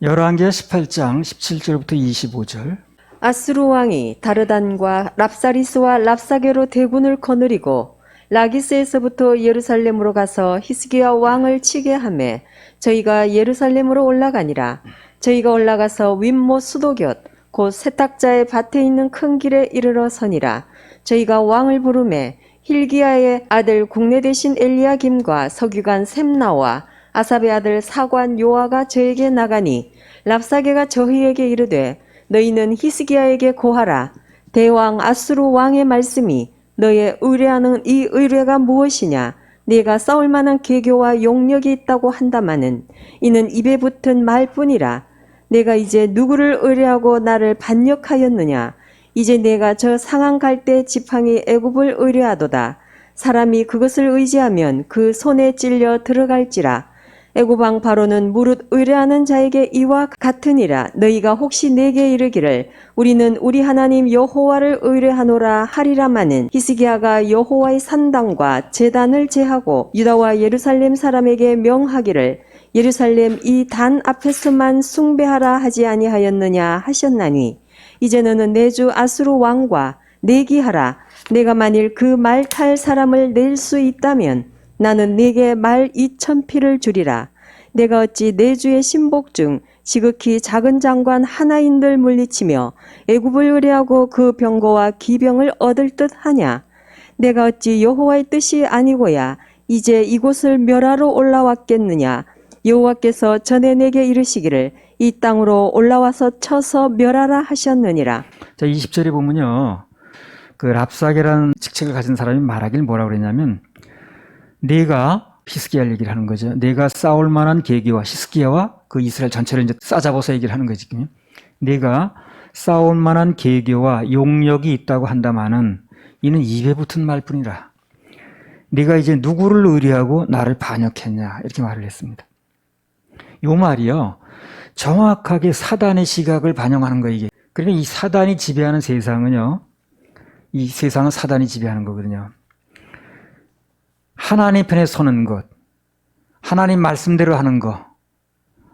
열왕기하 18장 17절부터 25절. 아수르 왕이 다르단과 랍사리스와 랍사게로 대군을 거느리고 라기스에서부터 예루살렘으로 가서 히스기야 왕을 치게 하매 저희가 예루살렘으로 올라가니라. 저희가 올라가서 윗못 수도곁 곧 세탁자의 밭에 있는 큰 길에 이르러 서니라. 저희가 왕을 부르매 힐기야의 아들 국내 대신 엘리야김과 서기관 셈나와 아삽의 아들 사관 요아가 저에게 나가니 랍사게가 저희에게 이르되 너희는 히스기야에게 고하라. 대왕 아수르 왕의 말씀이 너의 의뢰하는 이 의뢰가 무엇이냐? 네가 싸울 만한 계교와 용력이 있다고 한다마는 이는 입에 붙은 말뿐이라. 내가 이제 누구를 의뢰하고 나를 반역하였느냐? 이제 내가 저 상한 갈대 지팡이 애굽을 의뢰하도다. 사람이 그것을 의지하면 그 손에 찔려 들어갈지라. 애굽왕 바로는 무릇 의뢰하는 자에게 이와 같으니라. 너희가 혹시 내게 이르기를 우리는 우리 하나님 여호와를 의뢰하노라 하리라마는 히스기야가 여호와의 산당과 제단을 제하고 유다와 예루살렘 사람에게 명하기를 예루살렘 이 단 앞에서만 숭배하라 하지 아니하였느냐 하셨나니 이제 너는 내 주 아수르 왕과 내기하라. 내가 만일 그 말 탈 사람을 낼 수 있다면 나는 네게 말 2,000피를 주리라. 내가 어찌 내 주의 신복 중 지극히 작은 장관 하나인들 물리치며 애굽을 의뢰하고 그 병거와 기병을 얻을 듯 하냐? 내가 어찌 여호와의 뜻이 아니고야 이제 이곳을 멸하러 올라왔겠느냐? 여호와께서 전에 내게 이르시기를 이 땅으로 올라와서 쳐서 멸하라 하셨느니라. 자, 20절에 보면요. 그 랍사게라는 직책을 가진 사람이 말하길 뭐라고 그랬냐면 네가 히스기야 얘기를 하는 거죠. 네가 싸울 만한 계기와 히스기야와 그 이스라엘 전체를 이제 싸잡아서 얘기를 하는 거지. 네가 싸울 만한 계교와 용력이 있다고 한다마는 이는 입에 붙은 말뿐이라. 네가 이제 누구를 의뢰하고 나를 반역했냐 이렇게 말을 했습니다. 이 말이요. 정확하게 사단의 시각을 반영하는 거예요. 이게. 그러니까 이 사단이 지배하는 세상은요. 이 세상은 사단이 지배하는 거거든요. 하나님 편에 서는 것, 하나님 말씀대로 하는 거,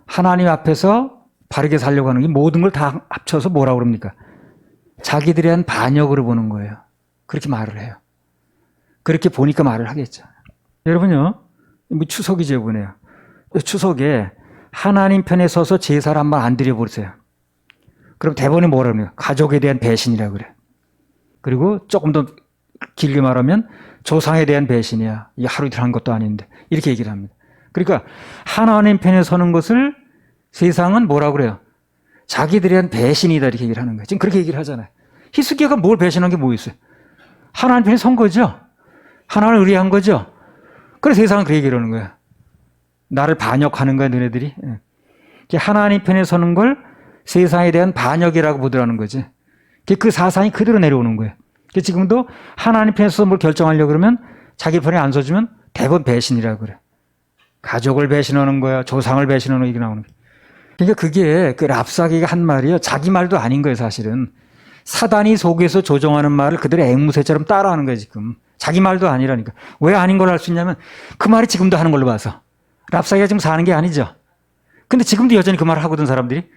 하나님 앞에서 바르게 살려고 하는 게 모든 걸 다 합쳐서 뭐라고 그럽니까? 자기들에 대한 반역으로 보는 거예요. 그렇게 말을 해요. 그렇게 보니까 말을 하겠죠. 여러분요, 뭐 추석이죠, 이번에요. 추석에 하나님 편에 서서 제사를 한번 안 드려보세요. 그럼 대본에 뭐라 합니까? 가족에 대한 배신이라고 그래. 그리고 조금 더 길게 말하면 조상에 대한 배신이야. 이게 하루 이틀 한 것도 아닌데. 이렇게 얘기를 합니다. 그러니까 하나님 편에 서는 것을 세상은 뭐라고 그래요? 자기들에 대한 배신이다 이렇게 얘기를 하는 거예요. 지금 그렇게 얘기를 하잖아요. 히스기야가 뭘 배신한 게 뭐 있어요? 하나님 편에 선 거죠. 하나님을 의뢰한 거죠. 그래서 세상은 그렇게 얘기를 하는 거예요. 나를 반역하는 거야 너네들이. 하나님 편에 서는 걸 세상에 대한 반역이라고 보더라는 거지. 그 사상이 그대로 내려오는 거예요. 지금도 하나님 편에서 뭘 결정하려고 그러면 자기 편에 안 서주면 대부분 배신이라고 그래. 가족을 배신하는 거야. 조상을 배신하는 얘기 나오는 거야. 그러니까 그게 그 랍사게가 한 말이요. 자기 말도 아닌 거예요 사실은. 사단이 속에서 조종하는 말을 그대로 앵무새처럼 따라하는 거예요 지금. 자기 말도 아니라니까. 왜 아닌 걸 알 수 있냐면 그 말이 지금도 하는 걸로 봐서. 랍사게가 지금 사는 게 아니죠. 근데 지금도 여전히 그 말을 하거든 사람들이.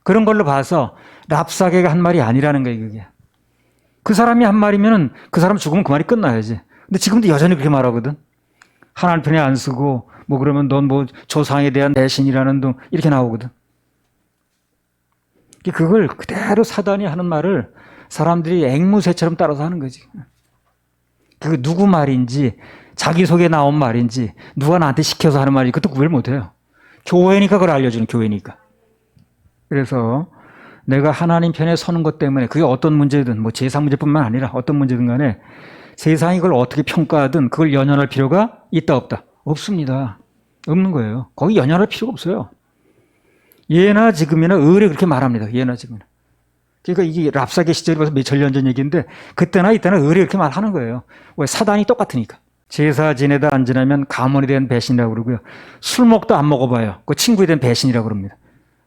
그런 걸로 봐서 랍사게가 한 말이 아니라는 거예요 그게. 그 사람이 한 말이면은 그 사람 죽으면 그 말이 끝나야지. 근데 지금도 여전히 그렇게 말하거든. 하나님 편에 안 쓰고 뭐 그러면 넌 뭐 조상에 대한 배신이라는 등 이렇게 나오거든. 그걸 그대로 사단이 하는 말을 사람들이 앵무새처럼 따라서 하는 거지. 그게 누구 말인지 자기 속에 나온 말인지 누가 나한테 시켜서 하는 말인지 그것도 구별 못해요. 교회니까 그걸 알려주는 교회니까. 그래서 내가 하나님 편에 서는 것 때문에 그게 어떤 문제든 뭐 제사 문제뿐만 아니라 어떤 문제든 간에 세상이 그걸 어떻게 평가하든 그걸 연연할 필요가 있다 없다? 없습니다. 없는 거예요. 거기 연연할 필요가 없어요. 예나 지금이나 의뢰 그렇게 말합니다. 예나 지금이나. 그러니까 이게 랍사게 시절이 벌써 몇천 년 전 얘기인데 그때나 이때나 의뢰 이렇게 말하는 거예요. 왜? 사단이 똑같으니까. 제사 지내다 안 지내면 가문에 대한 배신이라고 그러고요. 술 먹도 안 먹어봐요. 그 친구에 대한 배신이라고 그럽니다.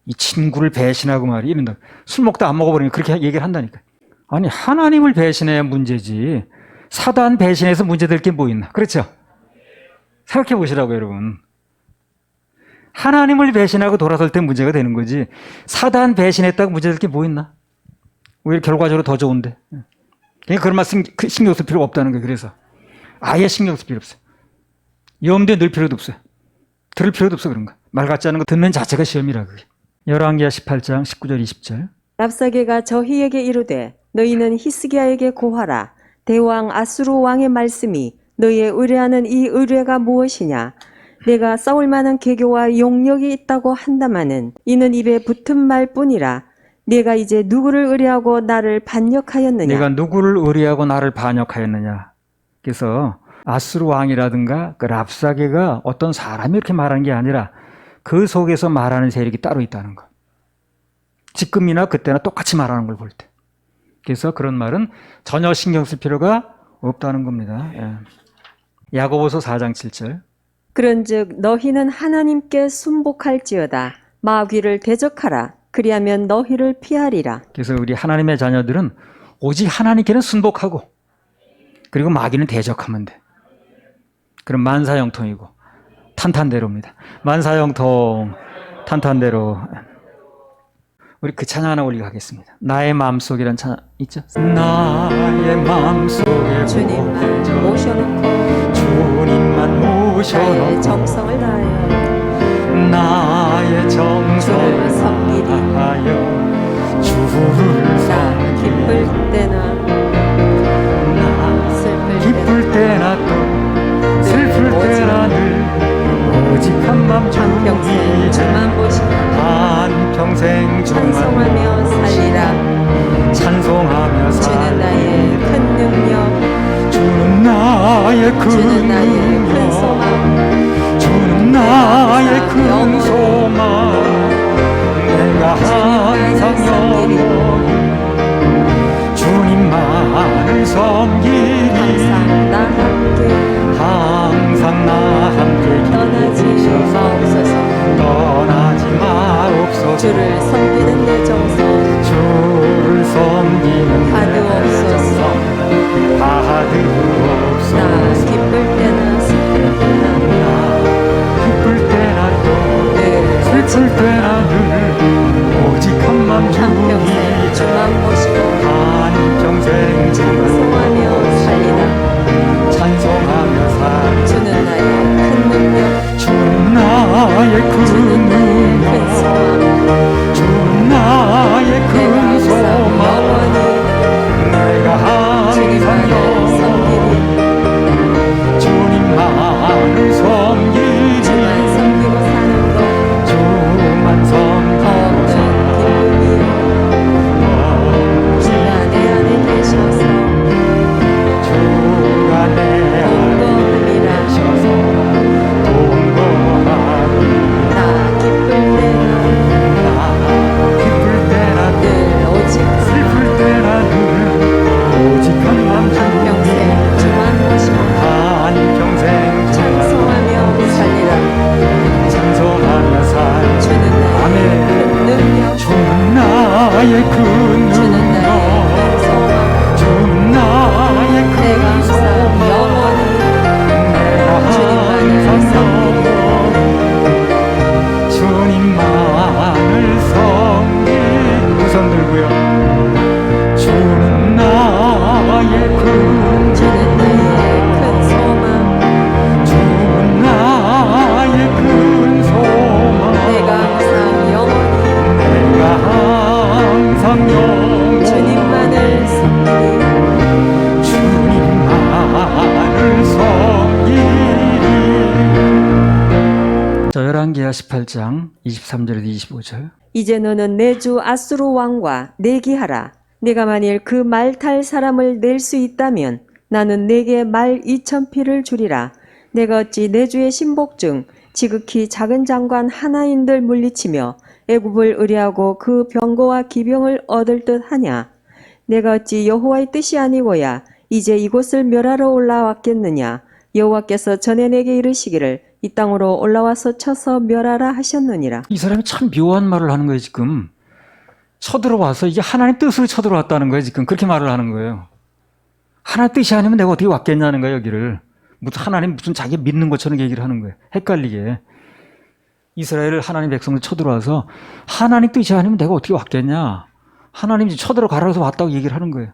이 친구를 배신하고 말이 이런다. 술 먹다 안 먹어버리면 그렇게 얘기를 한다니까. 아니 하나님을 배신해야 문제지. 사단 배신해서 문제될 게 뭐 있나. 그렇죠? 생각해 보시라고 여러분. 하나님을 배신하고 돌아설 때 문제가 되는 거지. 사단 배신했다고 문제될 게 뭐 있나? 오히려 결과적으로 더 좋은데. 그러니까 그런 말씀 신경 쓸 필요가 없다는 거예요. 그래서 아예 신경 쓸 필요 없어요. 염두에 넣을 필요도 없어요. 들을 필요도 없어 그런 거. 말 같지 않은 거 듣는 자체가 시험이라 그게. 열왕기하 18장 19절 20절. 랍사게가 저희에게 이르되 너희는 히스기야에게 고하라. 대왕 아수르 왕의 말씀이 너희의 의뢰하는 이 의뢰가 무엇이냐? 내가 싸울 만한 계교와 용력이 있다고 한다마는 이는 입에 붙은 말뿐이라. 내가 이제 누구를 의뢰하고 나를 반역하였느냐? 내가 누구를 의뢰하고 나를 반역하였느냐? 그래서 아수르 왕이라든가 그 랍사게가 어떤 사람이 이렇게 말하는 게 아니라 그 속에서 말하는 세력이 따로 있다는 거. 지금이나 그때나 똑같이 말하는 걸 볼 때. 그래서 그런 말은 전혀 신경 쓸 필요가 없다는 겁니다. 예. 야고보서 4장 7절. 그런즉 너희는 하나님께 순복할지어다. 마귀를 대적하라. 그리하면 너희를 피하리라. 그래서 우리 하나님의 자녀들은 오직 하나님께는 순복하고 그리고 마귀는 대적하면 돼. 그럼 만사형통이고 탄탄대로입니다. 만사형통 탄탄대로. 우리 그 찬양 하나 올리고 하겠습니다. 나의 마음속이란 찬양 있죠? 나의 마음속에 주님만 모셔놓고 주님만 나의 모셔놓고 정성을 다하여 나의 정성을 주를 섬기리. 다하여 주를 나 기쁠 때나 나 슬플 기쁠 때나 또 슬플 때나 늘 오직 한맘 한평생 주만 보시고 한평생 찬송하며 살리라. 찬송하며 주는 나의 큰 능력, 주는 나의 큰 주는 나의 큰 능력 소망, 주는 나의 큰 영원히 소망 내가 항상 영원히 주님만을 섬기리 항상 나 함께 항상 나 함께 떠나지 마옵소서. 떠나지 마옵소서 주를 섬기는 내 정성 주를 섬기는 하드옵소서. 하드옵소서 나 기쁠 때나 슬플 때나 기쁠 때나 또 늘 슬플 때나 늘 오직 한맘 한평생 주님 주만 보시고 한평생 찬송하며 살리라. 찬송하며 살 주는 나의 큰 능력, 주는 나의 큰 주는 나의 큰 능력 소망, 주는 나의 내가 큰 항상 소망 영원히 내가 항상 주님만을 섬기리. 주님만을 섬기리 주만 섬기고 사는 것 주만 섬기고 더없는 기쁨이요. 주가 내 안에 계셔서 주가 내 안에 동거함이라. 계셔서 동거하리 나 기쁠 때나 나 기쁠 때나 늘 오직 슬플 때나 늘 오직 한맘 한평생 주만 모시고 한평생 주만 찬송하며 살리라. 찬송하며 살 주는 나의 아멘. 큰 능력, 주는 나의 큰 주는 나의 능력 큰 소망, 주는 나의 내가 큰 항상 소망 영원히 내가 주님만을 항상 영원히 주님만을 섬기 우선 들고요 주는 나의 큰 주는 나의 큰 소망, 주는 나의 큰 소망 내가 항상 영원히 내가 항상 영원히 주님만을 섬기리. 주님만을 섬기리. 저 열왕기하 18장 23절에서 25절. 이제 너는 내 주 아수르 왕과 내기하라. 내가 만일 그 말 탈 사람을 낼 수 있다면 나는 내게 말 2,000匹를 주리라. 내가 어찌 내 주의 신복 중 지극히 작은 장관 하나인들 물리치며 애굽을 의뢰하고 그 병거와 기병을 얻을 듯 하냐? 내가 어찌 여호와의 뜻이 아니고야 이제 이곳을 멸하러 올라왔겠느냐? 여호와께서 전에 내게 이르시기를 이 땅으로 올라와서 쳐서 멸하라 하셨느니라. 이 사람이 참 묘한 말을 하는 거예요 지금. 쳐들어와서 이게 하나님 뜻으로 쳐들어왔다는 거예요 지금. 그렇게 말을 하는 거예요. 하나님 뜻이 아니면 내가 어떻게 왔겠냐는 거예요 여기를. 무슨 하나님 무슨 자기 믿는 것처럼 얘기를 하는 거예요. 헷갈리게. 이스라엘 하나님 백성들 쳐들어와서 하나님 뜻이 아니면 내가 어떻게 왔겠냐. 하나님이 쳐들어가라 해서 왔다고 얘기를 하는 거예요.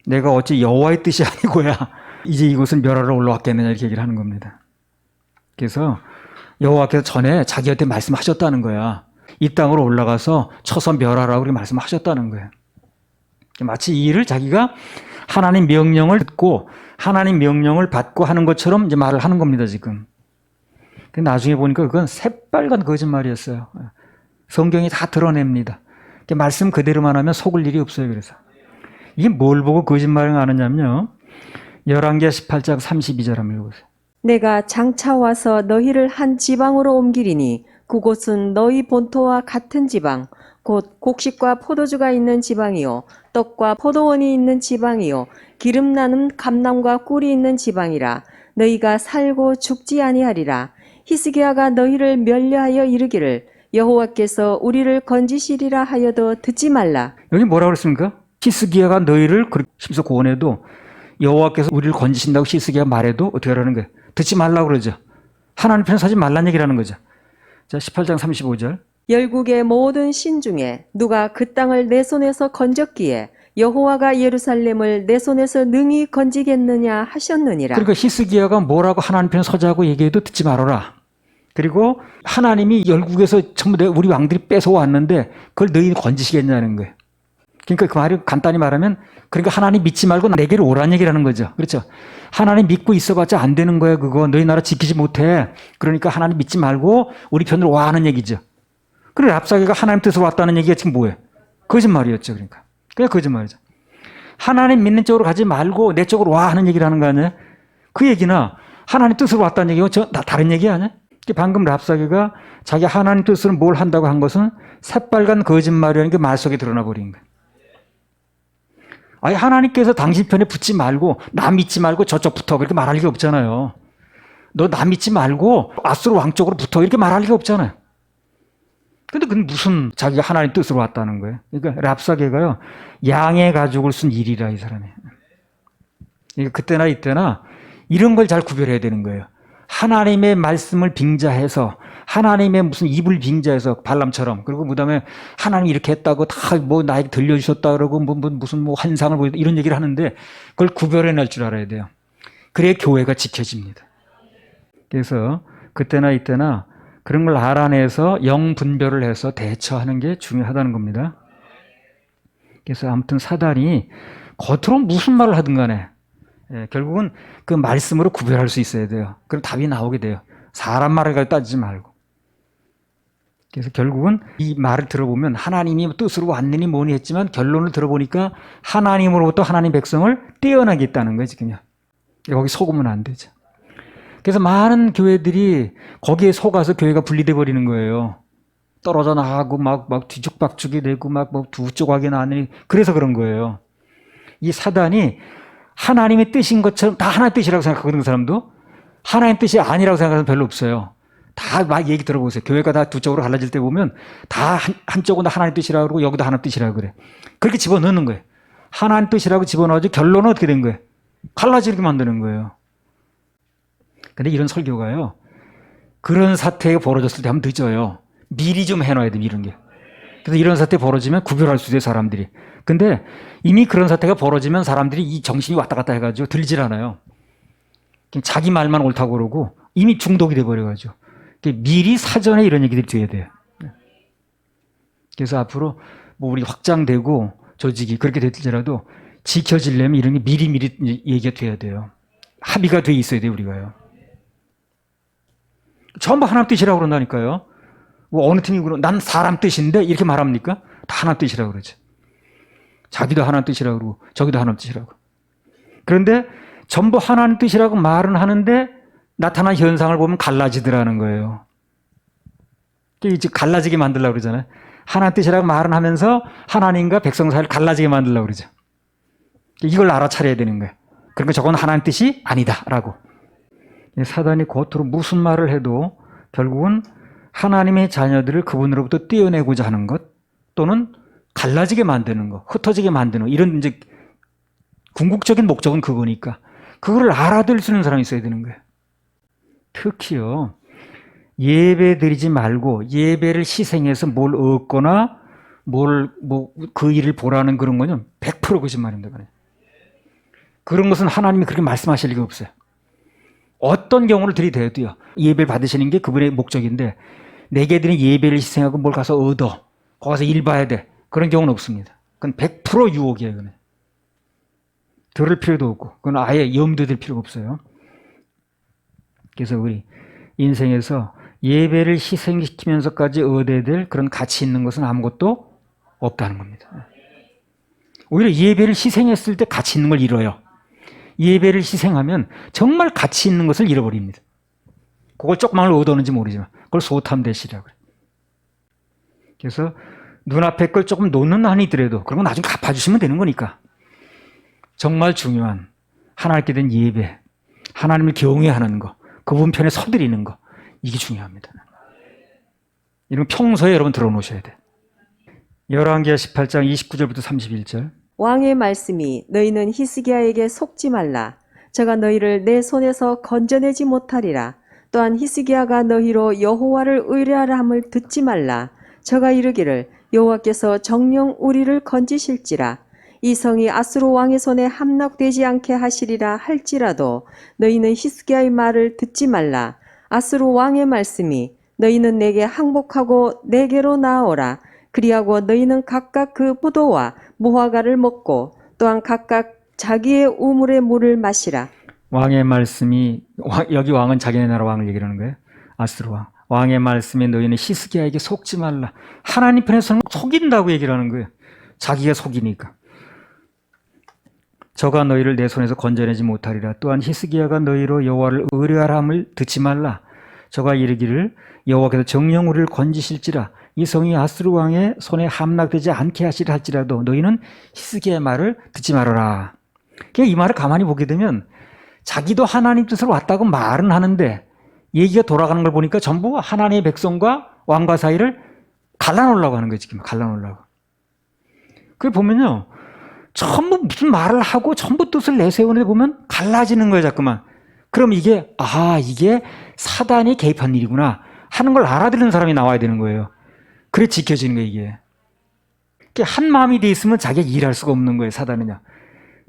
내가 어찌 여호와의 뜻이 아니고야 이제 이곳은 멸하러 올라왔겠느냐 이렇게 얘기를 하는 겁니다. 그래서 여호와께서 전에 자기한테 말씀하셨다는 거야. 이 땅으로 올라가서 쳐서 멸하라고 그렇게 말씀하셨다는 거예요. 마치 이 일을 자기가 하나님 명령을 듣고 하나님 명령을 받고 하는 것처럼 이제 말을 하는 겁니다, 지금. 근데 나중에 보니까 그건 새빨간 거짓말이었어요. 성경이 다 드러냅니다. 말씀 그대로만 하면 속을 일이 없어요, 그래서. 이게 뭘 보고 거짓말을 하느냐면요. 열왕기하 18장 32절 한번 읽어보세요. 내가 장차 와서 너희를 한 지방으로 옮기리니 그곳은 너희 본토와 같은 지방 곧 곡식과 포도주가 있는 지방이요 떡과 포도원이 있는 지방이요 기름 나는 감람과 꿀이 있는 지방이라 너희가 살고 죽지 아니하리라. 히스기야가 너희를 멸려하여 이르기를 여호와께서 우리를 건지시리라 하여도 듣지 말라. 여기 뭐라고 그랬습니까? 히스기야가 너희를 심서 고원해도 여호와께서 우리를 건지신다고 히스기야가 말해도 어떻게 하라는 거예요? 듣지 말라고 그러죠. 하나님 편 서지 말라는 얘기라는 거죠. 자, 18장 35절. 열국의 모든 신 중에 누가 그 땅을 내 손에서 건졌기에 여호와가 예루살렘을 내 손에서 능히 건지겠느냐 하셨느니라. 그러니까 히스기야가 뭐라고 하나님 편 서자고 얘기해도 듣지 말아라. 그리고 하나님이 열국에서 전부 우리 왕들이 뺏어왔는데 그걸 너희 건지시겠냐는 거예요. 그러니까 그 말이 간단히 말하면 그러니까 하나님 믿지 말고 내게로 오라는 얘기라는 거죠. 그렇죠? 하나님 믿고 있어봤자 안 되는 거야 그거. 너희 나라 지키지 못해. 그러니까 하나님 믿지 말고 우리 편으로 와 하는 얘기죠. 그래 랍사게가 하나님 뜻으로 왔다는 얘기가 지금 뭐예요? 거짓말이었죠. 그러니까. 그냥 거짓말이죠. 하나님 믿는 쪽으로 가지 말고 내 쪽으로 와 하는 얘기를 하는 거 아니에요? 그 얘기나 하나님 뜻으로 왔다는 얘기가 다른 얘기 아니에요? 방금 랍사게가 자기 하나님 뜻으로 뭘 한다고 한 것은 새빨간 거짓말이라는 게 말 속에 드러나 버린 거예요. 아니 하나님께서 당신 편에 붙지 말고 나 믿지 말고 저쪽 붙어 그렇게 말할 리가 없잖아요. 너 나 믿지 말고 아수르 왕 쪽으로 붙어 이렇게 말할 리가 없잖아요. 근데 그건 무슨 자기가 하나님 뜻으로 왔다는 거예요. 그러니까 랍사게가요 양의 가죽을 쓴 일이라 이 사람이. 그러니까 그때나 이때나 이런 걸 잘 구별해야 되는 거예요. 하나님의 말씀을 빙자해서 하나님의 무슨 입을 빙자해서 발람처럼 그리고 그다음에 하나님 이렇게 했다고 다 뭐 나에게 들려주셨다 그러고 무슨 환상을 보였다 이런 얘기를 하는데 그걸 구별해낼 줄 알아야 돼요. 그래야 교회가 지켜집니다. 그래서 그때나 이때나 그런 걸 알아내서 영 분별을 해서 대처하는 게 중요하다는 겁니다. 그래서 아무튼 사단이 겉으로 무슨 말을 하든 간에 결국은 그 말씀으로 구별할 수 있어야 돼요. 그럼 답이 나오게 돼요. 사람 말을 가지고 따지지 말고. 그래서 결국은 이 말을 들어보면 하나님이 뜻으로 왔느니 뭐니 했지만 결론을 들어보니까 하나님으로부터 하나님 백성을 떼어나겠다는 거예요, 지금요. 거기 속으면 안 되죠. 그래서 많은 교회들이 거기에 속아서 교회가 분리돼 버리는 거예요. 떨어져 나가고 막 뒤죽박죽이 되고 막 두 조각이 나니 그래서 그런 거예요. 이 사단이 하나님의 뜻인 것처럼 다 하나님 뜻이라고 생각하거든, 그 사람도. 하나님 뜻이 아니라고 생각하는 사람 별로 없어요. 다 막 얘기 들어보세요. 교회가 다 두 쪽으로 갈라질 때 보면 다 한쪽은 하나님 뜻이라고 그러고 여기도 하나님 뜻이라고 그래. 그렇게 집어넣는 거예요. 하나님 뜻이라고 집어넣어도 결론은 어떻게 된 거예요? 갈라지게 만드는 거예요. 근데 이런 설교가요. 그런 사태가 벌어졌을 때 하면 늦어요. 미리 좀 해놔야 돼, 이런 게. 그래서 이런 사태 벌어지면 구별할 수 있어요, 사람들이. 근데 이미 그런 사태가 벌어지면 사람들이 이 정신이 왔다 갔다 해가지고 들리질 않아요. 자기 말만 옳다고 그러고 이미 중독이 돼버려가지고. 미리 사전에 이런 얘기들이 돼야 돼요. 그래서 앞으로 뭐 우리 확장되고 조직이 그렇게 될지라도 지켜지려면 이런 게 미리 얘기가 돼야 돼요. 합의가 돼 있어야 돼요, 우리가요. 전부 하나님 뜻이라고 그런다니까요. 뭐 어느 팀이 그러 난 사람 뜻인데 이렇게 말합니까? 다 하나님 뜻이라고 그러죠. 자기도 하나님 뜻이라고 그러고 저기도 하나님 뜻이라고. 그런데 전부 하나님 뜻이라고 말은 하는데 나타난 현상을 보면 갈라지더라는 거예요. 이제 갈라지게 만들려고 그러잖아요. 하나님 뜻이라고 말은 하면서 하나님과 백성 사이를 갈라지게 만들려고 그러죠. 이걸 알아차려야 되는 거예요. 그러니까 저건 하나님 뜻이 아니다라고. 사단이 겉으로 무슨 말을 해도 결국은 하나님의 자녀들을 그분으로부터 떼어내고자 하는 것 또는 갈라지게 만드는 것, 흩어지게 만드는 것, 이런 이제 궁극적인 목적은 그거니까 그거를 알아들 수 있는 사람이 있어야 되는 거예요. 특히요, 예배 드리지 말고 예배를 희생해서 뭘 얻거나 그 일을 보라는 그런 거는 100% 거짓말입니다. 그런 것은 하나님이 그렇게 말씀하실 리가 없어요. 어떤 경우를 들이대도요. 예배를 받으시는 게 그분의 목적인데 내게 드린 예배를 희생하고 뭘 가서 얻어. 거기서 일 봐야 돼. 그런 경우는 없습니다. 그건 100% 유혹이에요. 그건. 들을 필요도 없고 그건 아예 염두될 필요가 없어요. 그래서 우리 인생에서 예배를 희생시키면서까지 얻어야 될 그런 가치 있는 것은 아무것도 없다는 겁니다. 오히려 예배를 희생했을 때 가치 있는 걸 잃어요. 예배를 희생하면 정말 가치 있는 것을 잃어버립니다. 그걸 조금만 얻었는지 모르지만 그걸 소탐대시라고 그래요. 그래서 눈앞에 걸 조금 놓는 한이 있더라도 그런 건 나중에 갚아주시면 되는 거니까 정말 중요한 하나님께 된 예배, 하나님을 경외하는 거, 그분 편에 서드리는 거 이게 중요합니다. 이런 평소에 여러분 들어놓으셔야 돼. 열왕기하 18장 29절부터 31절. 왕의 말씀이 너희는 히스기야에게 속지 말라. 저가 너희를 내 손에서 건져내지 못하리라. 또한 히스기야가 너희로 여호와를 의뢰하라 함을 듣지 말라. 저가 이르기를 여호와께서 정녕 우리를 건지실지라. 이 성이 아수르 왕의 손에 함락되지 않게 하시리라 할지라도 너희는 히스기야의 말을 듣지 말라. 아수르 왕의 말씀이 너희는 내게 항복하고 내게로 나아오라. 그리하고 너희는 각각 그 포도와 무화과를 먹고 또한 각각 자기의 우물의 물을 마시라. 왕의 말씀이 여기 왕은 자기네 나라 왕을 얘기하는 거예요. 아수르 왕. 왕의 말씀에 너희는 히스기야에게 속지 말라. 하나님 편에서는 속인다고 얘기를 하는 거예요. 자기가 속이니까. 저가 너희를 내 손에서 건져내지 못하리라. 또한 히스기야가 너희로 여호와를 의뢰하라 함을 듣지 말라. 저가 이르기를 여호와께서 정녕 우리를 건지실지라. 이 성이 아수르 왕의 손에 함락되지 않게 하시라 할지라도 너희는 히스기야의 말을 듣지 말아라. 이 말을 가만히 보게 되면 자기도 하나님 뜻으로 왔다고 말은 하는데 얘기가 돌아가는 걸 보니까 전부 하나님의 백성과 왕과 사이를 갈라놓으려고 하는 거예요. 지금 갈라놓으려고. 그걸 보면요. 전부 무슨 말을 하고 전부 뜻을 내세우는데 보면 갈라지는 거예요. 자꾸만. 그럼 이게 사단이 개입한 일이구나 하는 걸 알아들은 사람이 나와야 되는 거예요. 그래 지켜지는 거예요. 이게 한 마음이 돼 있으면 자기가 일할 수가 없는 거예요. 사단은요.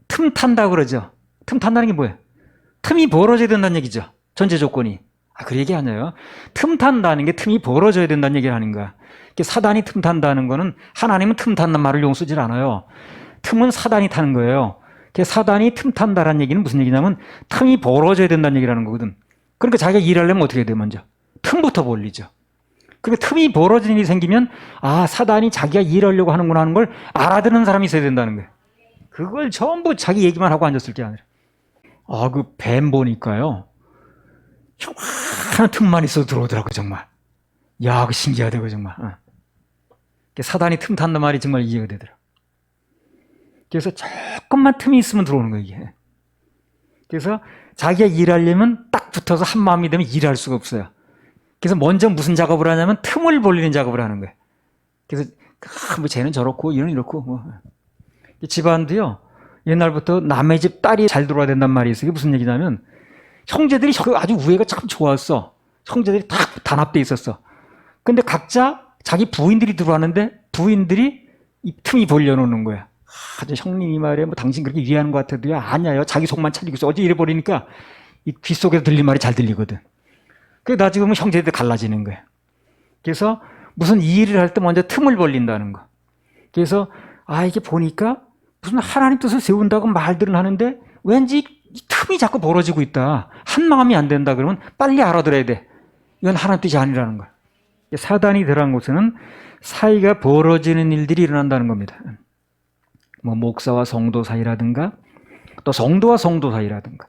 틈 탄다고 그러죠. 틈 탄다는 게 뭐예요? 틈이 벌어져야 된다는 얘기죠. 전제 조건이. 그 얘기 아니에요. 틈 탄다는 게 틈이 벌어져야 된다는 얘기를 하는 거야. 사단이 틈 탄다는 거는 하나님은 틈 탄다는 말을 용 쓰질 않아요. 틈은 사단이 타는 거예요. 사단이 틈 탄다라는 얘기는 무슨 얘기냐면 틈이 벌어져야 된다는 얘기라는 거거든. 그러니까 자기가 일하려면 어떻게 해야 돼요? 먼저 틈부터 벌리죠. 그러니까 틈이 벌어지는 일이 생기면 사단이 자기가 일하려고 하는구나 하는 걸 알아듣는 사람이 있어야 된다는 거예요. 그걸 전부 자기 얘기만 하고 앉았을 게 아니라 그 뱀 보니까요 하나 틈만 있어도 들어오더라고 정말. 야, 그 신기하다고 정말. 사단이 틈 탄단 말이 정말 이해가 되더라. 그래서 조금만 틈이 있으면 들어오는 거예요 이게. 그래서 자기가 일하려면 딱 붙어서 한 마음이 되면 일할 수가 없어요. 그래서 먼저 무슨 작업을 하냐면 틈을 벌리는 작업을 하는 거예요. 그래서 쟤는 저렇고 얘는 이렇고 집안도요 옛날부터 남의 집 딸이 잘 들어와야 된단 말이 있어요. 이게 무슨 얘기냐면 형제들이 아주 우애가 참 좋았어. 형제들이 다 단합돼 있었어. 근데 각자 자기 부인들이 들어왔는데 부인들이 이 틈이 벌려놓는 거야. 형님 이 말에 당신 그렇게 위하는 것 같아도요. 아니야요. 자기 속만 차리고 있어. 어제 이래버리니까 이 귓속에서 들린 말이 잘 들리거든. 그래서 나중에 보면 형제들 갈라지는 거야. 그래서 무슨 일을 할 때 먼저 틈을 벌린다는 거. 그래서 이게 보니까 무슨 하나님 뜻을 세운다고 말들은 하는데 왠지 틈이 자꾸 벌어지고 있다. 한 마음이 안 된다 그러면 빨리 알아들어야 돼. 이건 하나님 뜻이 아니라는 거야. 사단이 들어간 곳에는 사이가 벌어지는 일들이 일어난다는 겁니다. 목사와 성도 사이라든가 또 성도와 성도 사이라든가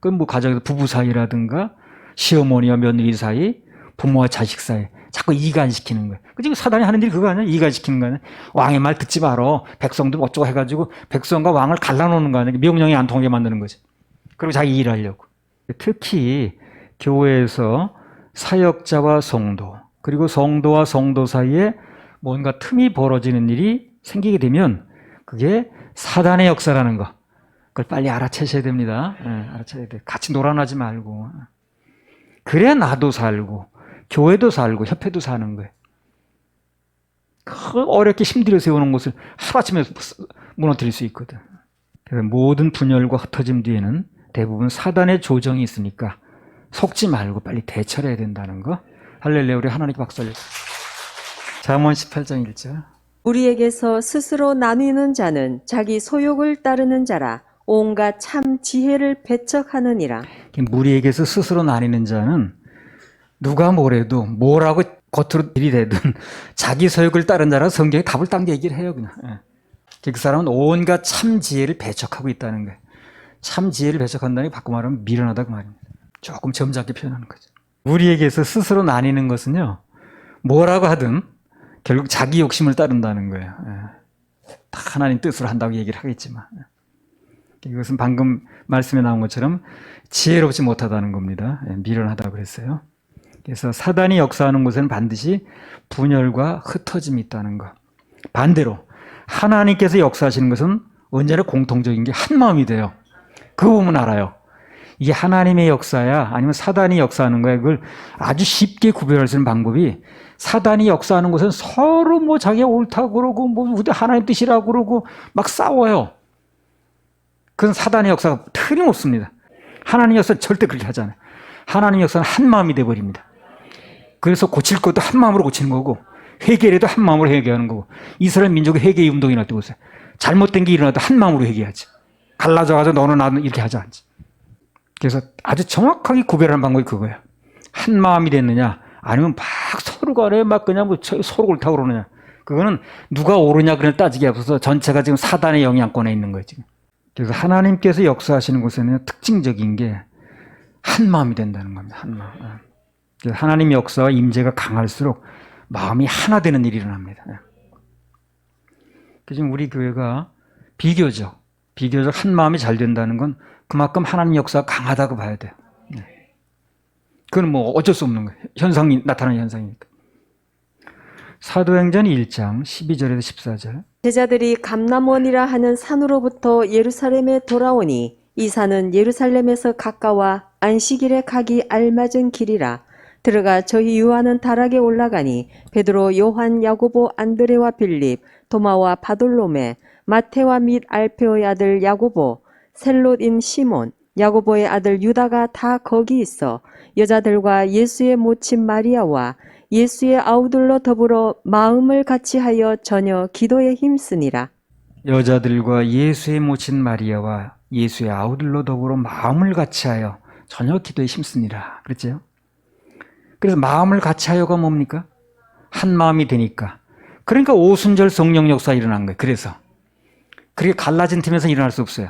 그럼 가정에서 부부 사이라든가 시어머니와 며느리 사이, 부모와 자식 사이 자꾸 이간시키는 거예요. 지금 사단이 하는 일이 그거 아니야? 이간시키는 거 아니야? 왕의 말 듣지 말어. 백성들 어쩌고 해가지고 백성과 왕을 갈라놓는 거 아니야? 명령이 안 통하게 만드는 거지. 그리고 자기 일하려고. 특히 교회에서 사역자와 성도 그리고 성도와 성도 사이에 뭔가 틈이 벌어지는 일이 생기게 되면 그게 사단의 역사라는 거. 그걸 빨리 알아채셔야 됩니다. 알아채야 돼. 같이 놀아나지 말고. 그래야 나도 살고 교회도 살고 협회도 사는 거예요. 그 어렵게 힘들여 세우는 것을 하루아침에 무너뜨릴 수 있거든. 그래서 모든 분열과 흩어짐 뒤에는 대부분 사단의 조정이 있으니까 속지 말고 빨리 대처를 해야 된다는 거. 할렐루야. 우리 하나님께 박수 올려. 잠언 18장 1절. 우리에게서 스스로 나뉘는 자는 자기 소욕을 따르는 자라. 온갖 참 지혜를 배척하느니라. 무리에게서 스스로 나뉘는 자는 누가 뭐래도 뭐라고 겉으로 들이대든 자기 소욕을 따른 자라 성경에 답을 딱 얘기를 해요. 그냥. 그 사람은 온갖 참 지혜를 배척하고 있다는 거예요. 참 지혜를 배척한다는 게 바꿔 말하면 미련하다 그 말입니다. 조금 점잖게 표현하는 거죠. 무리에게서 스스로 나뉘는 것은요, 뭐라고 하든 결국 자기 욕심을 따른다는 거예요. 다 하나님 뜻으로 한다고 얘기를 하겠지만 이것은 방금 말씀에 나온 것처럼 지혜롭지 못하다는 겁니다. 미련하다고 그랬어요. 그래서 사단이 역사하는 곳에는 반드시 분열과 흩어짐이 있다는 것. 반대로 하나님께서 역사하시는 것은 언제나 공통적인 게 한 마음이 돼요. 그거 보면 알아요. 이게 하나님의 역사야 아니면 사단이 역사하는 거야. 그걸 아주 쉽게 구별할 수 있는 방법이 사단이 역사하는 것은 서로 뭐 자기가 옳다고 그러고 뭐 하나님 뜻이라고 그러고 막 싸워요. 그건 사단의 역사가 틀림없습니다. 하나님 역사는 절대 그렇게 하잖아요. 하나님 역사는 한 마음이 돼버립니다. 그래서 고칠 것도 한 마음으로 고치는 거고 회개해도 한 마음으로 회개하는 거고 이스라엘 민족의 회개의 운동이 났다고 보세요. 잘못된 게 일어나도 한 마음으로 회개하지. 갈라져가지고 너는 나는 이렇게 하지 않지. 그래서 아주 정확하게 구별하는 방법이 그거예요. 한 마음이 됐느냐 아니면 막 서로 간에 막 그냥 뭐 서로 옳다고 그러느냐. 그거는 누가 옳으냐 그냥 따지기 앞서서 전체가 지금 사단의 영향권에 있는 거예요. 지금. 그래서 하나님께서 역사하시는 곳에는 특징적인 게 한 마음이 된다는 겁니다. 한 마음. 그래서 하나님 역사와 임재가 강할수록 마음이 하나 되는 일이 일어납니다. 지금 우리 교회가 비교적 한 마음이 잘 된다는 건 그만큼 하나님 역사가 강하다고 봐야 돼요. 그건 뭐 어쩔 수 없는 거예요. 현상이 나타나는 현상이니까. 사도행전 1장 12절에서 14절. 제자들이 감람원이라 하는 산으로부터 예루살렘에 돌아오니 이 산은 예루살렘에서 가까워 안식일에 가기 알맞은 길이라. 들어가 저희 유하는 다락에 올라가니 베드로, 요한, 야고보, 안드레와 빌립, 도마와 바돌로메, 마테와 및 알페오의 아들 야고보, 셀롯인 시몬, 야고보의 아들 유다가 다 거기 있어 여자들과 예수의 모친 마리아와 예수의 아우들로 더불어 마음을 같이하여 전혀 기도에 힘쓰니라. 여자들과 예수의 모친 마리아와 예수의 아우들로 더불어 마음을 같이하여 전혀 기도에 힘쓰니라. 그랬죠? 그래서 마음을 같이하여가 뭡니까? 한 마음이 되니까. 그러니까 오순절 성령 역사 일어난 거예요. 그래서 그렇게 갈라진 팀에서 일어날 수 없어요.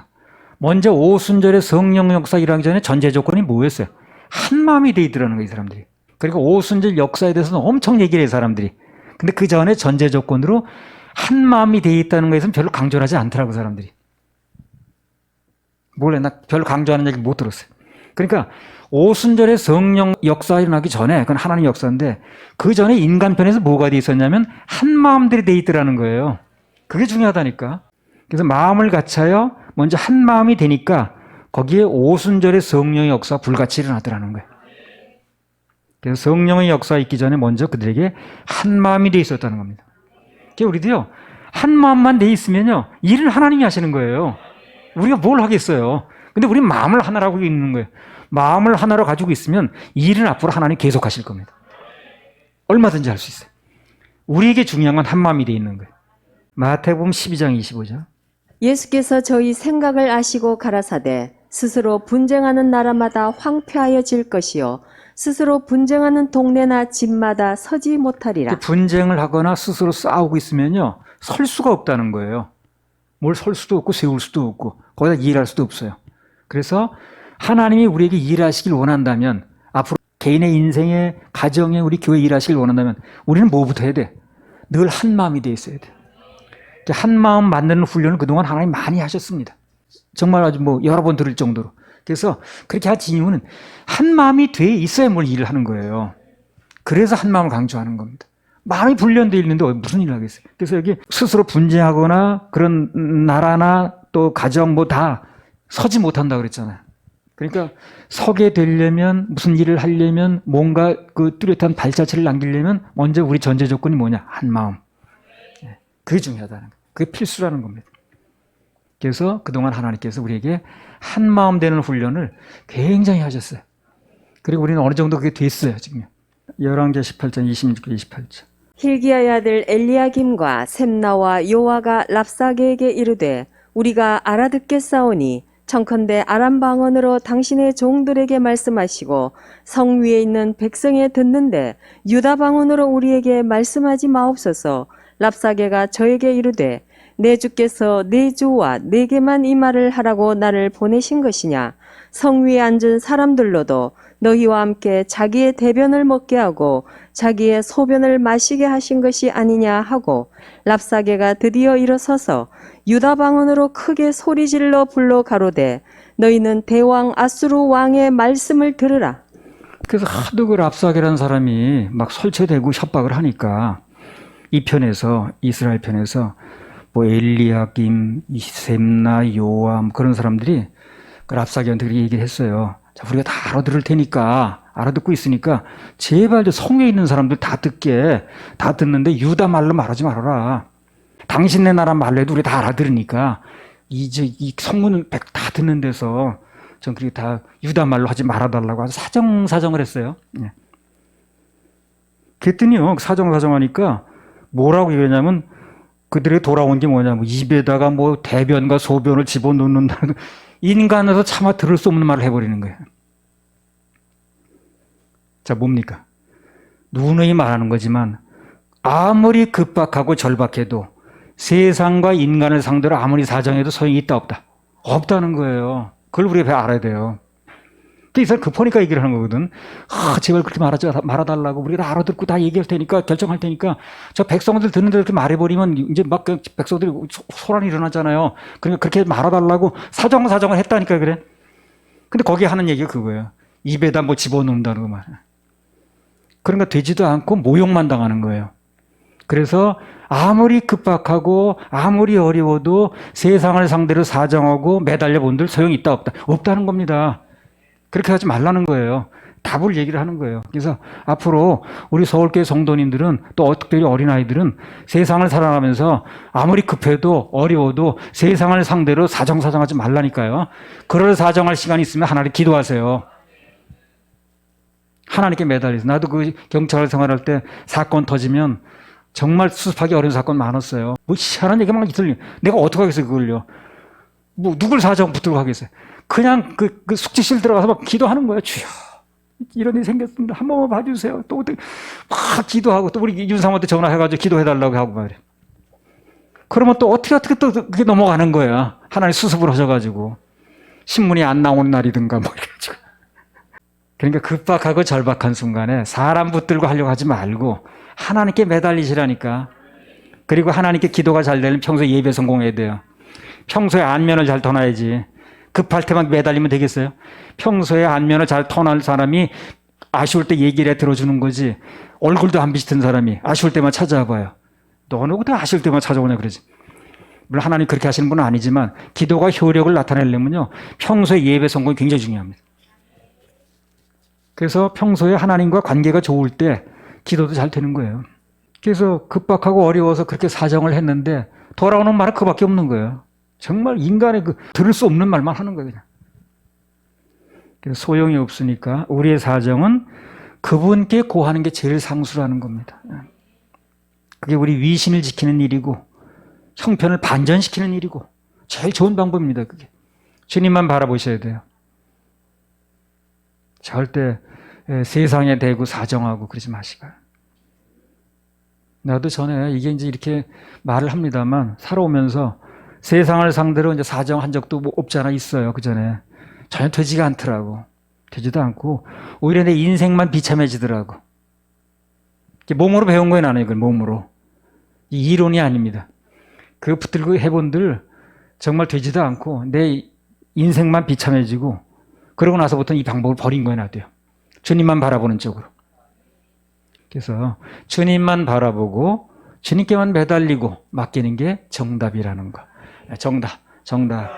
먼저 오순절의 성령 역사 일어나기 전에 전제 조건이 뭐였어요? 한 마음이 돼 있더라는 거예요, 이 사람들이. 그리고 오순절 역사에 대해서는 엄청 얘기를 해요, 사람들이. 근데 그 전에 전제 조건으로 한 마음이 돼 있다는 것에서는 별로 강조를 하지 않더라고, 사람들이. 몰래 나 별로 강조하는 얘기 못 들었어요. 그러니까 오순절의 성령 역사 일어나기 전에 그건 하나님 역사인데 그 전에 인간편에서 뭐가 돼 있었냐면 한 마음들이 돼 있더라는 거예요. 그게 중요하다니까. 그래서 마음을 같이하여 먼저 한 마음이 되니까 거기에 오순절의 성령의 역사가 불같이 일어나더라는 거예요. 그래서 성령의 역사가 있기 전에 먼저 그들에게 한 마음이 돼 있었다는 겁니다. 그래서 우리도요, 한 마음만 돼 있으면요, 일은 하나님이 하시는 거예요. 우리가 뭘 하겠어요. 근데 우리 마음을 하나로 하고 있는 거예요. 마음을 하나로 가지고 있으면 일은 앞으로 하나님 계속 하실 겁니다. 얼마든지 할 수 있어요. 우리에게 중요한 건 한 마음이 돼 있는 거예요. 마태복음 12장 25절. 예수께서 저희 생각을 아시고 가라사대 스스로 분쟁하는 나라마다 황폐하여질 것이요 스스로 분쟁하는 동네나 집마다 서지 못하리라. 분쟁을 하거나 스스로 싸우고 있으면요, 설 수가 없다는 거예요. 뭘 설 수도 없고 세울 수도 없고 거기다 일할 수도 없어요. 그래서 하나님이 우리에게 일하시길 원한다면, 앞으로 개인의 인생에, 가정에, 우리 교회 일하시길 원한다면 우리는 뭐부터 해야 돼? 늘 한 마음이 돼 있어야 돼. 한 마음 만드는 훈련을 그동안 하나님 많이 하셨습니다. 정말 아주 뭐 여러 번 들을 정도로. 그래서 그렇게 하신 이유는 한 마음이 돼 있어야 뭘 일을 하는 거예요. 그래서 한 마음을 강조하는 겁니다. 마음이 분련되어 있는데 무슨 일을 하겠어요. 그래서 여기 스스로 분쟁하거나 그런 나라나 또 가정 뭐 다 서지 못한다 그랬잖아요. 그러니까 서게 되려면 무슨 일을 하려면 뭔가 그 뚜렷한 발자취를 남기려면 먼저 우리 전제 조건이 뭐냐? 한 마음. 그게 중요하다는 거예요. 그게 필수라는 겁니다. 그래서 그동안 하나님께서 우리에게 한 마음 되는 훈련을 굉장히 하셨어요. 그리고 우리는 어느 정도 그게 됐어요, 지금. 11개 18장 26개 28장. hil기야의 아들 엘리야김과 셈나와 요아가 랍사게에게 이르되 우리가 알아듣겠사오니 청컨대 아람 방언으로 당신의 종들에게 말씀하시고 성 위에 있는 백성에 듣는데 유다 방언으로 우리에게 말씀하지 마옵소서. 랍사게가 저에게 이르되 내 주께서 내 주와 내게만 이 말을 하라고 나를 보내신 것이냐. 성 위에 앉은 사람들로도 너희와 함께 자기의 대변을 먹게 하고 자기의 소변을 마시게 하신 것이 아니냐 하고 랍사게가 드디어 일어서서 유다 방언으로 크게 소리질러 불러 가로되 너희는 대왕 아수르 왕의 말씀을 들으라. 그래서 하도 그 랍사게라는 사람이 막 설치되고 협박을 하니까 이 편에서 이스라엘 편에서 뭐 엘리야김, 셈나, 요암 그런 사람들이 그 랍사게한테 그렇게 얘기를 했어요. 자, 우리가 다 알아들을 테니까 알아듣고 있으니까 제발 저 성에 있는 사람들 다 듣는데 유다 말로 말하지 말아라. 당신네 나라 말로 해도 우리 다 알아들으니까 이제 이 성문을 다 듣는 데서 전 그렇게 다 유다 말로 하지 말아달라고 아주 사정사정을 했어요. 예. 그랬더니요 사정사정하니까 뭐라고 얘기하냐면 그들이 돌아온 게 뭐냐면 입에다가 뭐 대변과 소변을 집어넣는다는 인간으로서 차마 들을 수 없는 말을 해버리는 거예요. 자, 뭡니까? 누누이 말하는 거지만 아무리 급박하고 절박해도 세상과 인간을 상대로 아무리 사정해도 소용이 있다 없다? 없다는 거예요. 그걸 우리가 알아야 돼요. 이 사람 급하니까 얘기를 하는 거거든. 제발 그렇게 말아달라고 우리가 알아듣고 다 얘기할 테니까 결정할 테니까 저 백성들 듣는데 이렇게 말해버리면 이제 막 백성들이 소란이 일어나잖아요. 그러니까 그렇게 말아달라고 사정을 했다니까 그래. 근데 거기 하는 얘기가 그거예요. 입에다 뭐 집어넣는다는 거 말이야. 그러니까 되지도 않고 모욕만 당하는 거예요. 그래서 아무리 급박하고 아무리 어려워도 세상을 상대로 사정하고 매달려 본들 소용이 있다 없다? 없다는 겁니다. 그렇게 하지 말라는 거예요. 답을 얘기를 하는 거예요. 그래서 앞으로 우리 서울교회 성도님들은 또 특별히 어린아이들은 세상을 살아가면서 아무리 급해도 어려워도 세상을 상대로 사정하지 말라니까요. 그럴 사정할 시간이 있으면 하나님 기도하세요. 하나님께 매달려서. 나도 그 경찰 생활할 때 사건 터지면 정말 수습하기 어려운 사건 많았어요. 뭐 희한한 얘기만 들려. 내가 어떻게 하겠어요 그걸요. 뭐 누굴 사정 붙들고 하겠어요. 그냥 그 숙직실 들어가서 막 기도하는 거예요. 주여 이런 일이 생겼습니다. 한 번만 봐주세요. 또 막 기도하고 또 우리 윤상한테 전화해가지고 기도해달라고 하고 말이에요. 그러면 또 어떻게 또 그게 넘어가는 거야. 하나님 수습을 하셔가지고 신문이 안 나오는 날이든가 뭐 이래가지고. 그러니까 급박하고 절박한 순간에 사람 붙들고 하려고 하지 말고 하나님께 매달리시라니까. 그리고 하나님께 기도가 잘 되려면 평소에 예배 성공해야 돼요. 평소에 안면을 잘 터놔야지. 급할 때만 매달리면 되겠어요? 평소에 안면을 잘 터날 사람이 아쉬울 때 얘기를 해 들어주는 거지. 얼굴도 안 비슷한 사람이 아쉬울 때만 찾아와봐요. 너는 어떻게 아쉬울 때만 찾아오냐 그러지. 물론 하나님 그렇게 하시는 분은 아니지만 기도가 효력을 나타내려면요. 평소에 예배 성공이 굉장히 중요합니다. 그래서 평소에 하나님과 관계가 좋을 때 기도도 잘 되는 거예요. 그래서 급박하고 어려워서 그렇게 사정을 했는데 돌아오는 말은 그밖에 없는 거예요. 정말 인간의 들을 수 없는 말만 하는 거예요. 그냥. 그래서 소용이 없으니까 우리의 사정은 그분께 고하는 게 제일 상수라는 겁니다. 그게 우리 위신을 지키는 일이고 형편을 반전시키는 일이고 제일 좋은 방법입니다. 그게. 주님만 바라보셔야 돼요. 절대 세상에 대고 사정하고 그러지 마시고. 나도 전에 이게 이제 이렇게 말을 합니다만 살아오면서 세상을 상대로 이제 사정한 적도 뭐 없지 않아 있어요. 그 전에 전혀 되지가 않더라고. 되지도 않고 오히려 내 인생만 비참해지더라고. 몸으로 배운 거예요, 나는 이걸 몸으로. 이 이론이 아닙니다. 그거 붙들고 해본들 정말 되지도 않고 내 인생만 비참해지고 그러고 나서부터는 이 방법을 버린 거예요, 나도요. 주님만 바라보는 쪽으로. 그래서 주님만 바라보고 주님께만 매달리고 맡기는 게 정답이라는 거. 정답. 정답이야지.